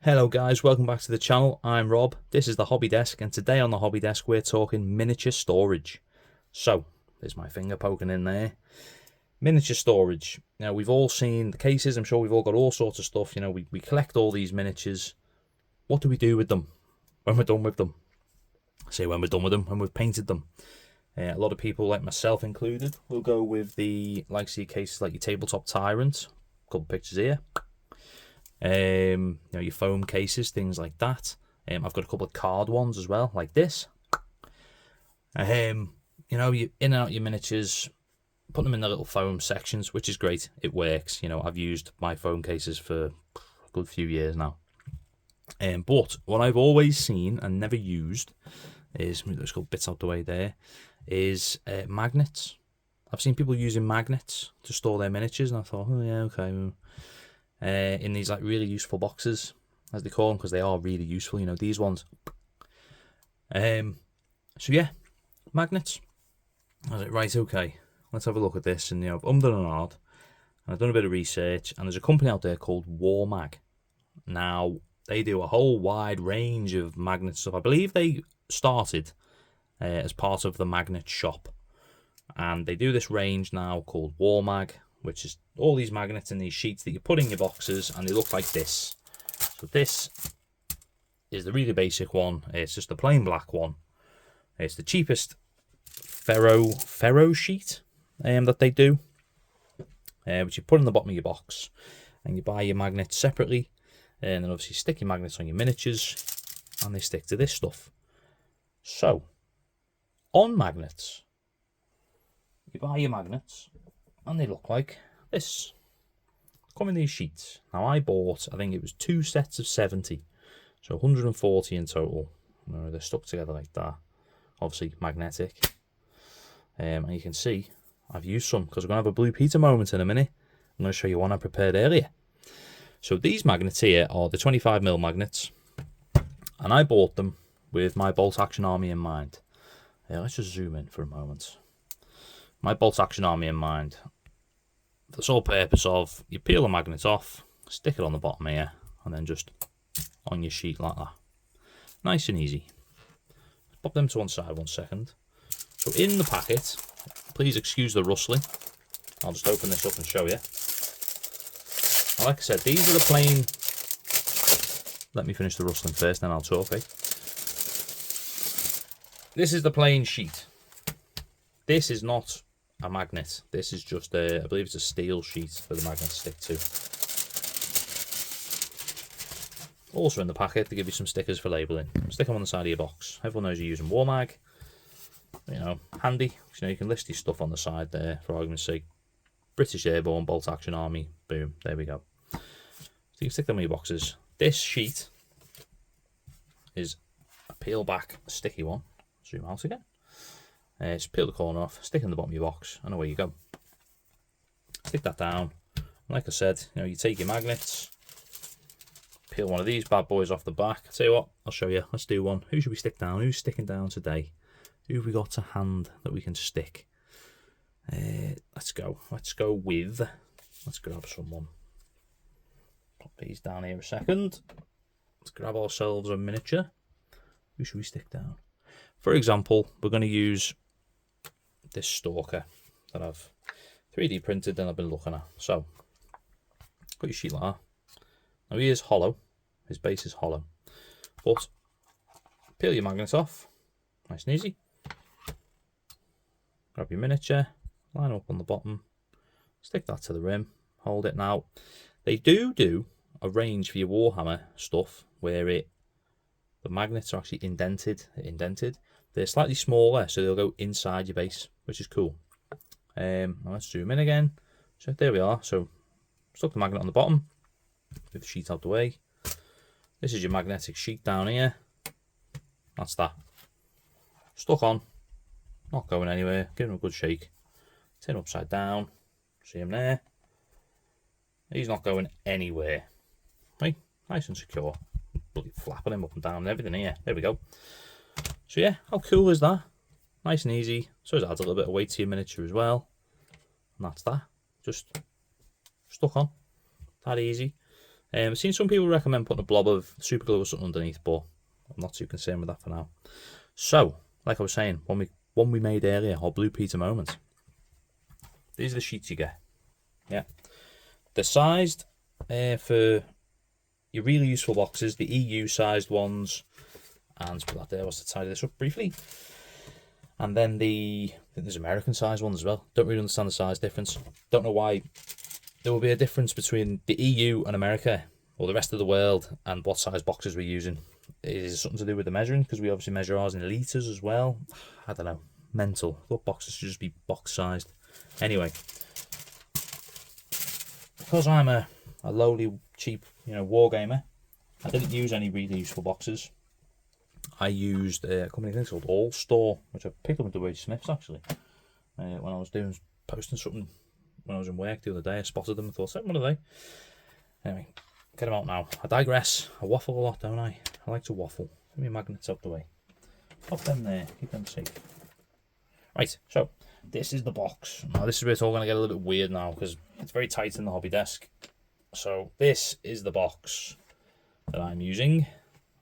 Hello guys, welcome back to the channel. I'm Rob, this is the Hobby Desk, and today on the Hobby Desk we're talking miniature storage. So, there's my finger poking in there. Miniature storage. Now, we've all seen the cases, I'm sure we've all got all sorts of stuff. You know, we collect all these miniatures. What do we do with them when we're done with them? I say when we're done with them, when we've painted them. A lot of people, like myself included, will go with the legacy cases like your Tabletop Tyrant. A couple pictures here. You know, your foam cases, things like that. I've got a couple of card ones as well, like this. You know, you in and out your miniatures, put them in the little foam sections, which is great. It works. You know, I've used my foam cases for a good few years now. But what I've always seen and never used is, let's go bits out the way there, is magnets. I've seen people using magnets to store their miniatures, and I thought, oh yeah, okay. In these like really useful boxes, as they call them, because they are really useful, you know, these ones. So yeah, magnets. I was like, right, okay, let's have a look at this. And you know, I've ummed and ahed, and I've done a bit of research, and there's a company out there called Warmag. Now, they do a whole wide range of magnet stuff. I believe they started as part of the magnet shop, and they do this range now called Warmag, which is all these magnets in these sheets that you put in your boxes, and they look like this. So this is the really basic one. It's just the plain black one. It's the cheapest ferro sheet that they do, which you put in the bottom of your box, and you buy your magnets separately, and then obviously stick your magnets on your miniatures, and they stick to this stuff. So on magnets, you buy your magnets, and they look like this. Come in these sheets. Now, I bought, I think it was 2 sets of 70, so 140 in total. They're stuck together like that, obviously magnetic. And you can see I've used some, because we're going to have a Blue Peter moment in a minute. I'm going to show you one I prepared earlier. So these magnets here are the 25mm magnets, and I bought them with my bolt action army in mind. Let's just zoom in for a moment. My bolt action army in mind. For the sole purpose of, you peel the magnet off, stick it on the bottom here, and then just on your sheet like that. Nice and easy. Pop them to one side 1 second. So in the packet, please excuse the rustling. I'll just open this up and show you. Now, like I said, these are the plain... Let me finish the rustling first, then I'll talk, okay? This is the plain sheet. This is not a magnet. This is just a, I believe it's a steel sheet for the magnet to stick to. Also in the packet, they give you some stickers for labelling. Stick them on the side of your box. Everyone knows you're using Warmag. You know, handy. You know, you can list your stuff on the side there, for argument's sake. British Airborne, Bolt Action Army. Boom, there we go. So you can stick them in your boxes. This sheet is a peel back sticky one. Zoom out again. Just peel the corner off, stick it in the bottom of your box, and away you go. Stick that down. Like I said, you know, you take your magnets, peel one of these bad boys off the back. I'll tell you what, I'll show you. Let's do one. Who should we stick down? Who's sticking down today? Who have we got to hand that we can stick? Let's go. Let's go with... Let's grab someone. Pop these down here a second. Let's grab ourselves a miniature. Who should we stick down? For example, we're going to use this stalker that I've 3D printed and I've been looking at. So, got your sheet like that. Now he is hollow. His base is hollow. But, peel your magnets off. Nice and easy. Grab your miniature. Line up on the bottom. Stick that to the rim. Hold it. Now, they do a range for your Warhammer stuff where the magnets are actually indented. They're slightly smaller, so they'll go inside your base, which is cool. Now let's zoom in again. So there we are. So stuck the magnet on the bottom. Move the sheet out the way. This is your magnetic sheet down here. That's that. Stuck on. Not going anywhere. Give him a good shake. Turn upside down. See him there. He's not going anywhere. Right? Nice and secure. Bloody flapping him up and down and everything here. There we go. So yeah, how cool is that? Nice and easy. So it adds a little bit of weight to your miniature as well. And that's that. Just stuck on. That easy. I've seen some people recommend putting a blob of super glue or something underneath, but I'm not too concerned with that for now. So, like I was saying, one we made earlier, our Blue Peter moment. These are the sheets you get. Yeah, they're sized for your really useful boxes, the EU sized ones, and put that there was to tidy this up briefly. And then I think there's American sized ones as well. Don't really understand the size difference. Don't know why there will be a difference between the EU and America, or the rest of the world, and what size boxes we're using. Is it something to do with the measuring? Because we obviously measure ours in litres as well. I don't know. Mental. I thought boxes should just be box sized. Anyway, because I'm a lowly, cheap, war gamer, I didn't use any really useful boxes. I used a company called All Store, which I picked up at the Wage Smiths actually. When I was posting something when I was in work the other day, I spotted them and thought, what are they? Anyway, get them out now. I digress. I waffle a lot, don't I? I like to waffle. Get me magnets out the way. Pop them there. Keep them safe. Right, so this is the box. Now this is where it's all going to get a little bit weird now because it's very tight in the hobby desk. So this is the box that I'm using.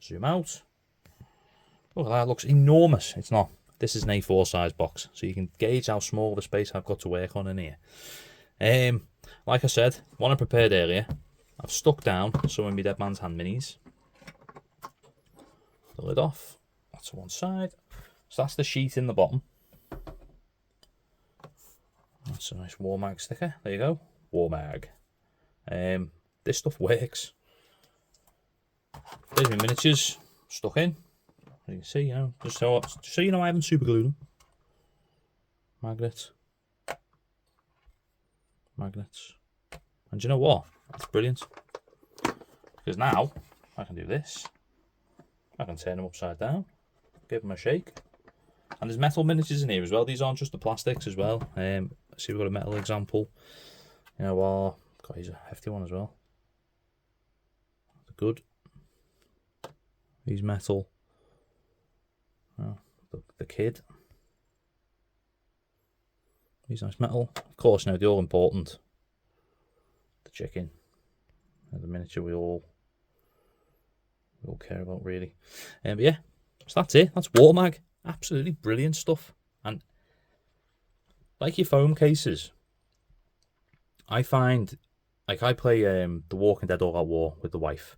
Zoom out. Look, that looks enormous. It's not. This is an A4 size box, so you can gauge how small the space I've got to work on in here. Like I said, one I prepared earlier, I've stuck down some of my Dead Man's Hand minis. The lid off. That's to one side. So that's the sheet in the bottom. That's a nice Warmag sticker. There you go. Warmag. This stuff works. There's my miniatures stuck in. You can see, just so I haven't super glued them. Magnets. And you know what? That's brilliant. Because now I can do this. I can turn them upside down, give them a shake. And there's metal miniatures in here as well. These aren't just the plastics as well. See, we've got a metal example. God, he's a hefty one as well. Good. He's metal. Oh, the kid. He's nice metal. Of course, they're all important. The chicken. And the miniature we all care about, really. But yeah, so that's it. That's Warmag. Absolutely brilliant stuff. And like your foam cases, I find, like I play The Walking Dead All Out War with the wife.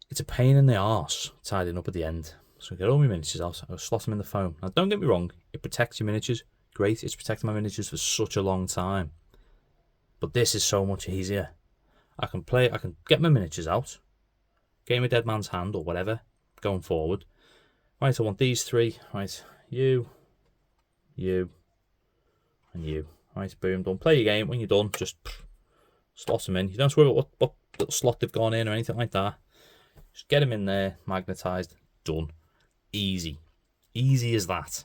It's a pain in the arse tidying up at the end. So I get all my miniatures out, I'll slot them in the foam. Now don't get me wrong, it protects your miniatures. Great, it's protected my miniatures for such a long time. But this is so much easier. I can get my miniatures out, get my Dead Man's Hand or whatever, going forward. Right, I want these three. Right, you, and you. Right, boom, done. Play your game. When you're done, just slot them in. You don't worry about what little slot they've gone in or anything like that. Just get them in there, magnetised, done. Easy. Easy as that.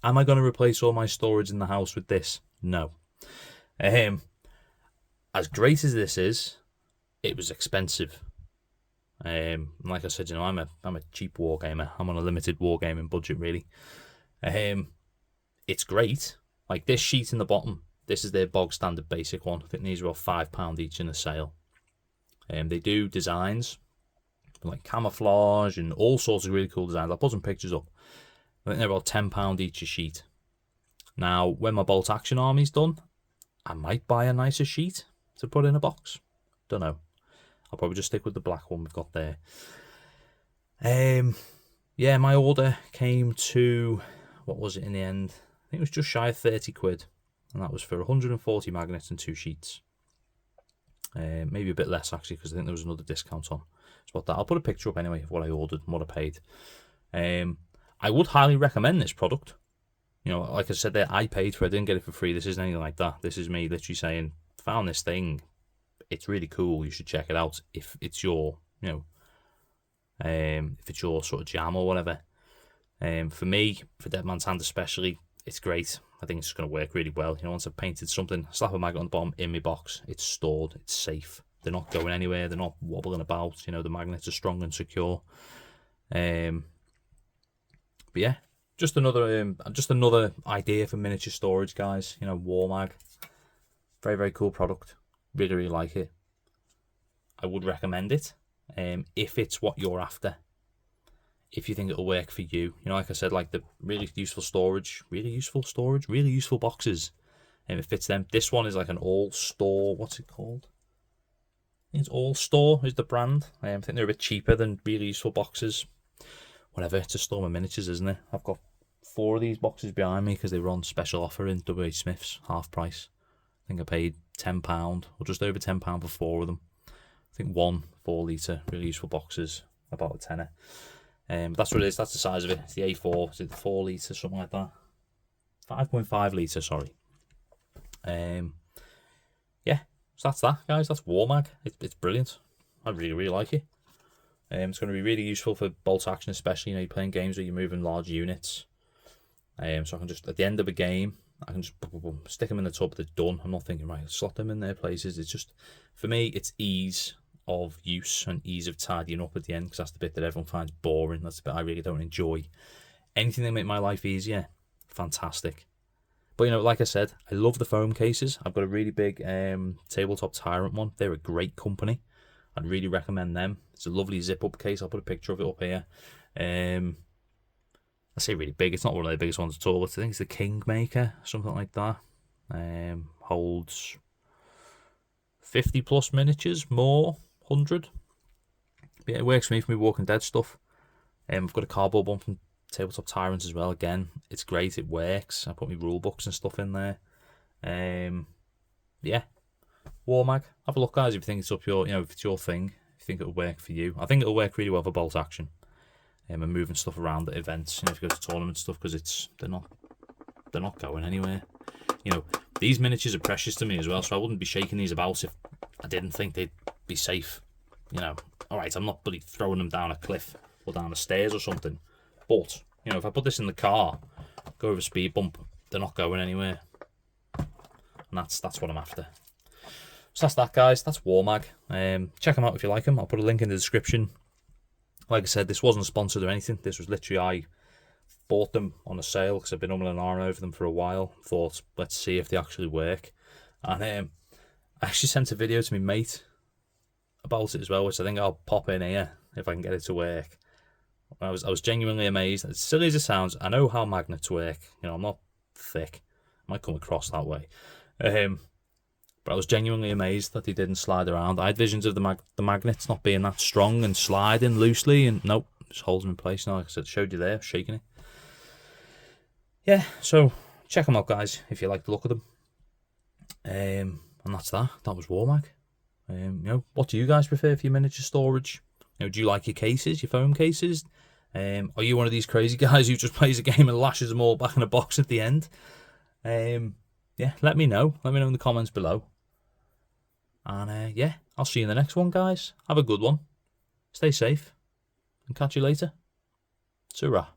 Am I going to replace all my storage in the house with this? No. As great as this is, it was expensive. Like I said, I'm a cheap wargamer. I'm on a limited wargaming budget, really. It's great. Like this sheet in the bottom, this is their bog standard basic one. I think these are all £5 each in a sale. They do designs like camouflage and all sorts of really cool designs. I'll put some pictures up. I think they're about £10 each a sheet. Now, when my bolt action army's done, I might buy a nicer sheet to put in a box. Don't know. I'll probably just stick with the black one we've got there. Yeah, my order came to, what was it in the end? I think it was just shy of 30 quid. And that was for 140 magnets and 2 sheets. Maybe a bit less actually, because I think there was another discount on. It's about that. I'll put a picture up anyway of what I ordered and what I paid. I would highly recommend this product. Like I said there, I paid for it. I didn't get it for free. This isn't anything like that. This is me literally saying, found this thing. It's really cool. You should check it out if it's your, if it's your sort of jam or whatever. For me, for Dead Man's Hand especially, it's great. I think it's going to work really well. Once I've painted something, slap a magnet on the bottom in my box. It's stored. It's safe. They're not going anywhere. They're not wobbling about. The magnets are strong and secure. But yeah, just another idea for miniature storage, guys. Warmag, very very cool product. Really really like it. I would recommend it if it's what you're after. If you think it'll work for you, you know, like I said, like the really useful storage, really useful boxes, and it fits them. This one is like an all store. What's it called? It's All Store is the brand. I think they're a bit cheaper than really useful boxes. Whatever, it's a store of miniatures, isn't it? I've got 4 of these boxes behind me because they were on special offer in WH Smith's, half price. I think I paid £10 or just over £10 for 4 of them. I think 1 4-litre really useful boxes, about a tenner. That's what it is. That's the size of it. It's the A4. Is it the 4-litre, something like that? 5.5 litre, sorry. Yeah. So that's that, guys. That's Warmag. It's brilliant. I really like it. It's going to be really useful for bolt action, especially, you know, you're playing games where you're moving large units. So I can just, at the end of a game, I can just stick them in the tub, they're done. I'm not thinking, right, slot them in their places. It's just, for me, it's ease of use and ease of tidying up at the end, because that's the bit that everyone finds boring. That's the bit I really don't enjoy. Anything that make my life easier, fantastic. But, you know, like I said, I love the foam cases. I've got a really big tabletop Tyrant one. They're a great company. I'd really recommend them. It's a lovely zip-up case. I'll put a picture of it up here. I say really big. It's not one of the biggest ones at all. But I think it's the Kingmaker, something like that. Holds 50 plus miniatures, more, 100. But yeah, it works for me Walking Dead stuff. I've got a cardboard one from Tabletop Tyrants as well. Again, it's great. It works. I put my rule books and stuff in there. Yeah, Warmag. Have a look, guys. If you think it's up your, you know, if it's your thing, if you think it'll work for you. I think it'll work really well for bolt action. And moving stuff around at events. You know, if you go to tournament stuff, because they're not going anywhere. You know, these miniatures are precious to me as well, so I wouldn't be shaking these about if I didn't think they'd be safe. You know, all right, I'm not bloody throwing them down a cliff or down the stairs or something. But, you know, if I put this in the car, go over a speed bump, they're not going anywhere. And that's what I'm after. So that's that, guys. That's Warmag. Check them out if you like them. I'll put a link in the description. Like I said, this wasn't sponsored or anything. This was literally, I bought them on a sale because I've been umming and ahhing over them for a while. Thought, let's see if they actually work. And I actually sent a video to my mate about it as well, which I think I'll pop in here if I can get it to work. I was genuinely amazed. As silly as it sounds, I know how magnets work. You know, I'm not thick. I might come across that way. But I was genuinely amazed that they didn't slide around. I had visions of the magnets not being that strong and sliding loosely, and nope, just holds them in place now. Like I said, showed you there, shaking it. Yeah, so check them out, guys, if you like the look of them. And that's that. That was Warmag. You know, what do you guys prefer for your miniature storage? You know, do you like your cases, your foam cases? Are you one of these crazy guys who just plays a game and lashes them all back in a box at the end? Yeah, let me know. Let me know in the comments below. And yeah, I'll see you in the next one, guys. Have a good one. Stay safe. And catch you later. Ta-ra.